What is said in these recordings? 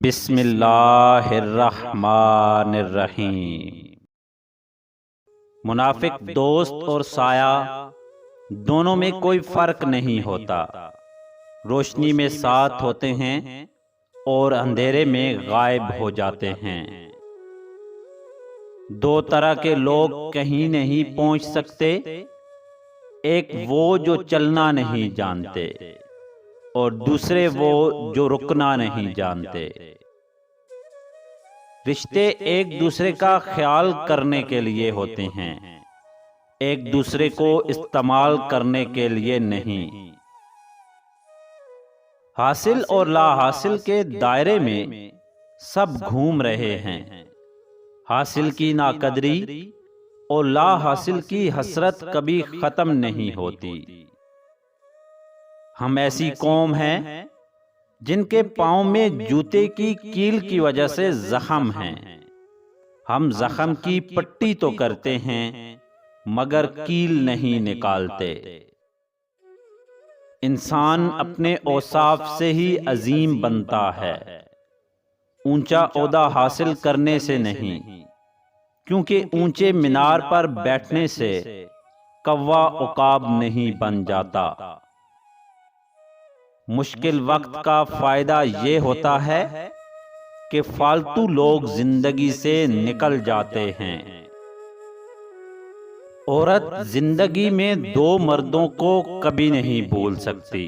بسم اللہ الرحمن الرحیم۔ منافق دوست اور سایہ دونوں میں کوئی فرق نہیں ہوتا، روشنی میں ساتھ ہوتے ہیں اور اندھیرے میں غائب ہو جاتے ہیں۔ دو طرح کے لوگ کہیں نہیں پہنچ سکتے، ایک وہ جو چلنا نہیں جانتے اور دوسرے وہ جو رکنا نہیں جانتے۔ رشتے ایک دوسرے کا خیال کرنے کے لیے ہوتے ہیں، ایک دوسرے کو استعمال کرنے کے لیے نہیں۔ حاصل اور لا حاصل کے دائرے میں سب گھوم رہے ہیں، حاصل کی ناقدری اور لا حاصل کی حسرت کبھی ختم نہیں ہوتی۔ ہم ایسی قوم ہیں جن کے پاؤں میں جوتے کی کیل کی وجہ سے زخم ہیں۔ ہم زخم کی پٹی تو کرتے ہیں مگر کیل نہیں نکالتے۔ انسان اپنے اوصاف سے ہی عظیم بنتا ہے، اونچا عہدہ حاصل کرنے سے نہیں، کیونکہ اونچے مینار پر بیٹھنے سے کوا عقاب نہیں بن جاتا۔ مشکل وقت کا فائدہ یہ ہوتا ہے کہ فالتو لوگ زندگی سے نکل جاتے ہیں۔ عورت زندگی میں دو مردوں کو کبھی نہیں بھول سکتی،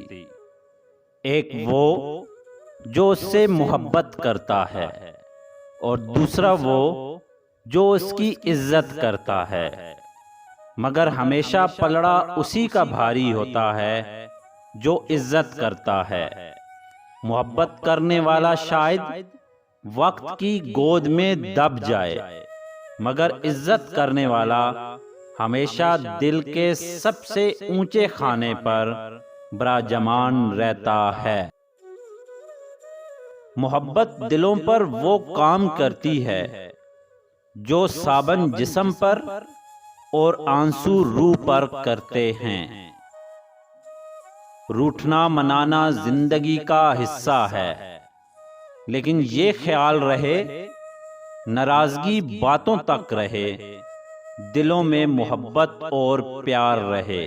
ایک وہ جو اس سے محبت کرتا ہے اور دوسرا وہ جو اس کی عزت کرتا ہے، مگر ہمیشہ پلڑا اسی کا بھاری ہوتا ہے جو عزت کرتا ہے۔ محبت کرنے والا شاید وقت کی گود میں دب جائے، مگر عزت کرنے والا ہمیشہ دل کے سب سے اونچے خانے پر براجمان رہتا ہے۔ محبت دلوں پر وہ کام کرتی ہے جو صابن جسم پر اور آنسو روح پر کرتے ہیں۔ روٹھنا منانا زندگی کا حصہ ہے، لیکن یہ خیال رہے ناراضگی باتوں تک رہے، دلوں میں محبت اور پیار رہے۔